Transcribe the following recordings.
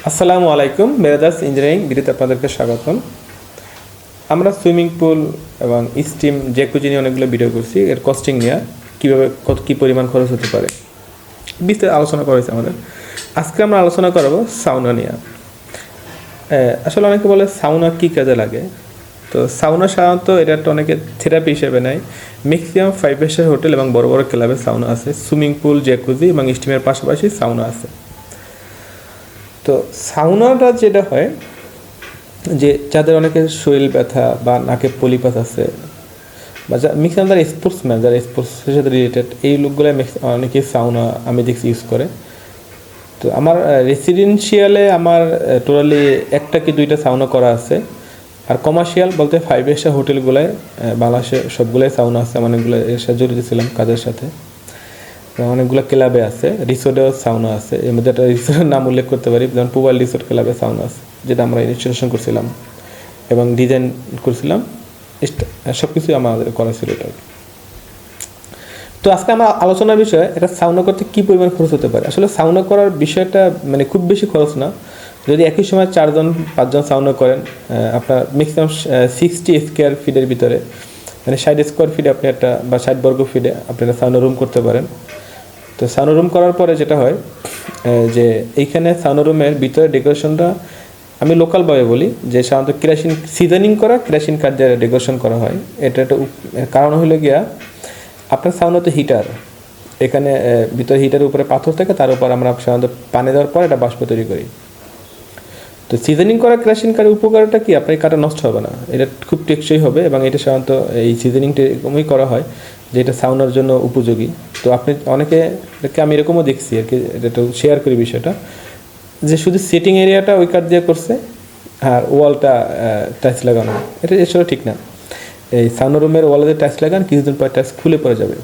আসসালামু আলাইকুম, মেরাদাস ইঞ্জিনিয়ারিং ভিডিওতে আপনাদেরকে স্বাগতম। আমরা সুইমিং পুল এবং স্টিম জ্যাকুজি নিয়ে অনেকগুলো ভিডিও করছি। এর কস্টিং নিয়ে কীভাবে কী পরিমাণ খরচ হতে পারে বিস্তারিত আলোচনা করা হয়েছে আমাদের। আজকে আমরা আলোচনা করব সাউনা নিয়ে। আসলে অনেকে বলে সাউনা কী কাজে লাগে। তো সাউনা সাধারণত এটা একটা অনেকে থেরাপি হিসেবে নেয়। ম্যাক্সিমাম 5 স্টার হোটেল এবং বড় বড় ক্লাবে সাউনা আছে। সুইমিং পুল, জ্যাকুজি এবং স্টিমের পাশাপাশি সাউনা আছে। তো সাউনাটা যেটা হয় যে যাদের অনেকের শরীর ব্যথা বা নাকে পলিপাস আছে বা ম্যাক্সিমাম যারা স্পোর্টসম্যান, যারা স্পোর্টসের সাথে রিলেটেড, এই লোকগুলো অনেকে সাউনা আমি দেখছি ইউজ করে। তো আমার রেসিডেন্সিয়ালে আমার টোটালি একটা কি দুইটা সাউনা করা আছে। আর কমার্শিয়াল বলতে 5 স্টার হোটেলগুলোয় বাংলাদেশে সবগুলোই সাউনা আছে। অনেকগুলো এর সাথে জড়িত ছিলাম কাজের সাথে। অনেকগুলো ক্লাবে আছে, রিসোর্টেও সাউনা আছে। এর মধ্যে একটা রিসোর্টের নাম উল্লেখ করতে পারি, যেমন পুবাল রিসোর্ট ক্লাবে সাউনা আছে, যেটা আমরা ইনস্টলেশন করছিলাম এবং ডিজাইন করছিলাম। সব কিছুই আমাদের করা ছিল এটা। তো আজকে আমরা আলোচনার বিষয় এটা সাউনা করতে কী পরিমাণ খরচ হতে পারে। আসলে সাউনা করার বিষয়টা খুব বেশি খরচ না। যদি একই সময় 4-5 জন সাউনা করেন, আপনার ম্যাক্সিমাম 60 স্কোয়ার ফিটের ভিতরে 60 স্কোয়ার ফিটে আপনি একটা বা 60 বর্গ ফিটে আপনি একটা সাউনা রুম করতে পারেন। তো সাউনা রুম করার পরে যেটা হয় যে এইখানে সাউনা রুমের ভিতরে ডেকোরেশনটা আমি লোকালভাবে বলি যে সাধারণত কেরাসিন সিজনিং করা, কেরাসিন কাঠ দিয়ে ডেকোরেশন করা হয়। এটা একটা কারণ হলো গিয়া আপনার সাউনাতে হিটার, এখানে ভিতরে হিটারের উপরে পাথর থাকে, তার উপর আমরা সাধারণত পানি দেওয়ার পর এটা বাষ্প তৈরি করি। তো সিজনিং করা কেরাসিন কাঠের উপকারটা কি, আপনার কাঠটা নষ্ট হবে না, এটা খুব টেকসই হবে এবং এটা সাধারণত এই সিজনিংটা এরকমই করা হয় যে এটা সাউনার জন্য উপযোগী। তো আপনি অনেকে আমি এরকমও দেখছি আর কি, এটা একটু শেয়ার করি বিষয়টা, যে শুধু সিটিং এরিয়াটা ওই কাঠ দিয়ে করছে আর ওয়ালটা টাইলস লাগানো। এটা এসব ঠিক না। এই সাউনা রুমের ওয়ালে যে টাইলস লাগান, কিছুদিন পর টাইলস খুলে পড়ে যাবে।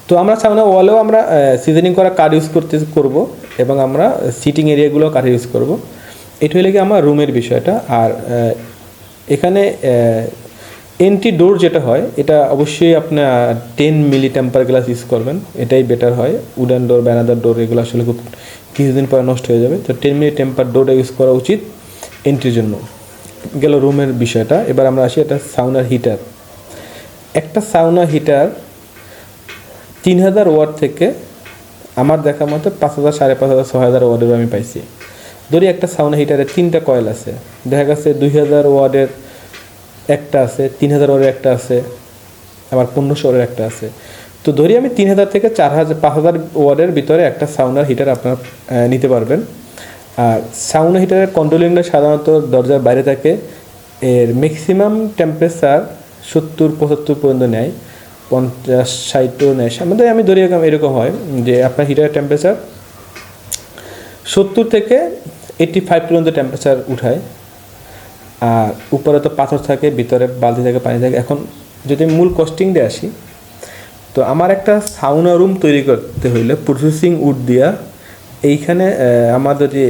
তো আমরা সাউনা ওয়ালেও আমরা সিজনিং করা কাঠ ইউজ করব এবং আমরা সিটিং এরিয়াগুলো কাঠ ইউজ করব। এটা হলে কি আমার রুমের বিষয়টা। আর এখানে এন্ট্রি ডোর যেটা হয় এটা অবশ্যই আপনার 10 মিলি টেম্পার গ্লাস ইউজ করবেন, এটাই বেটার হয়। উডেন ডোর, ব্যানাদার ডোর এগুলো আসলে খুব কিছুদিন পরে নষ্ট হয়ে যাবে। তো 10 মিলি টেম্পার ডোরটা ইউজ করা উচিত এন্ট্রির জন্য। গেল রুমের বিষয়টা। এবার আমরা আসি এটা সাউনার হিটার। একটা সাউনা হিটার 3000 ওয়াট থেকে আমার দেখা মতো 5000, 5500, 6000 ওয়াটের আমি পাইছি। ধরি একটা সাউনা হিটারে 3টা কয়েল আছে, দেখা গেছে 2000 ওয়াটের একটা আছে, 3000 ওয়াটের একটা আছে, আবার 1500 ওয়াটের একটা আছে। তো ধরি আমি 3000 থেকে 4000, 5000 ওয়াটের ভিতরে একটা সাউনার হিটার আপনারা নিতে পারবেন। আর সাউনা হিটারের কন্ট্রোলিংটা সাধারণত দরজার বাইরে থাকে। এর ম্যাক্সিমাম টেম্পারেচার 70-75 পর্যন্ত নেয়, 50-60ও নেয়। আমাদের আমি ধরি এরকম হয় যে আপনার হিটারের টেম্পারেচার 70 থেকে 85 পর্যন্ত টেম্পারেচার উঠায়। আর উপরে তো পাথর থাকে, ভিতরে বালতি থাকে, পানি থাকে। এখন যদি মূল কস্টিং দিয়ে আসি, তো আমার একটা সাউনা রুম তৈরি করতে হইলে প্রসেসিং উড দিয়া এইখানে আমার যদি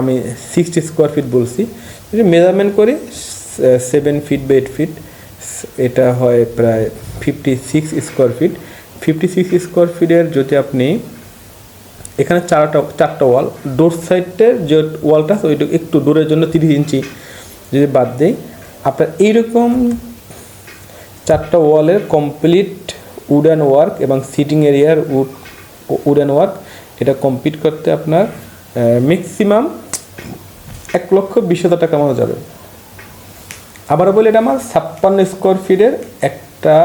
আমি 60 স্কোয়ার ফিট বলছি, যদি মেজারমেন্ট করি 7 ফিট বা 8 ফিট, এটা হয় প্রায় 56 স্কোয়ার ফিট। 56 স্কোয়ার ফিটের যদি আপনি এখানে চারটা ওয়াল, ডোর সাইডের যে ওয়ালটা ওইটা একটু ডোরের জন্য 30 ইঞ্চি যদি বাদ দেই, আপনার এইরকম 4টা ওয়ালের কমপ্লিট উডেন ওয়ার্ক এবং সিটিং এরিয়ার উডেন ওয়ার্ক এটা কমপ্লিট করতে আপনার ম্যাক্সিমাম 1,20,000 টাকা মতো যাবে। আবার বলি, এটা আমার 56 স্কোয়ার ফিটের একটা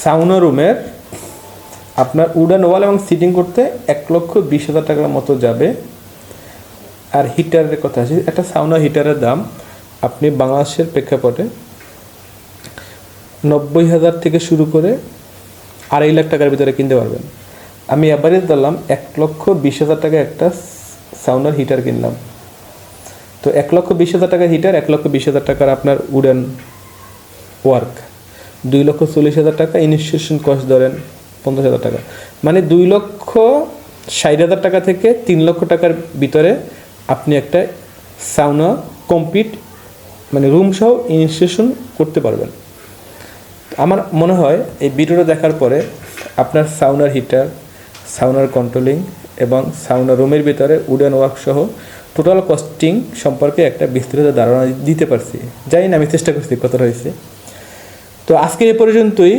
সাউনা রুমের আপনার উডেন ওয়াল এবং সিটিং করতে 1,20,000 টাকার মতো যাবে। আর হিটারের কথা আছে, একটা সাউনা হিটারের দাম আপনি বাংলাদেশের প্রেক্ষাপটে 90,000 থেকে শুরু করে 2.5 লাখ টাকার ভিতরে কিনতে পারবেন। আমি এভারেজ ধরলাম 1,20,000 টাকা একটা সাউনার হিটার কিনলাম। তো 1,20,000 টাকার হিটার, 1,20,000 টাকার আপনার উডেন ওয়ার্ক, 2,40,000 টাকা ইনস্টলেশন কস্ট ধরেন 50,000 টাকা, মানে 2,60,000 টাকা থেকে 3 লক্ষ টাকার ভিতরে আপনি একটা সাউনা কমপ্লিট রুম সহ ইনস্টলেশন করতে পারবেন। আমার মনে হয় এই ভিডিওটা দেখার পরে আপনার সাউনার হিটার, সাউনার কন্ট্রোলিং এবং সাউনা রুমের ভিতরে উডেন ওয়ার্ক সহ টোটাল কস্টিং সম্পর্কে একটা বিস্তৃত ধারণা দিতে পারছি। জানি না, আমি চেষ্টা করছি কতটা হয়েছে। তো আজকে এ পর্যন্তই।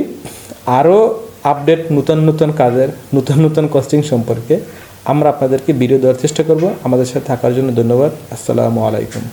আরও আপডেট নতুন কাজের নতুন কস্টিং সম্পর্কে আমরা আপনাদেরকে ভিডিও দেওয়ার চেষ্টা করব। আমাদের সাথে থাকার জন্য ধন্যবাদ। আসসালামু আলাইকুম।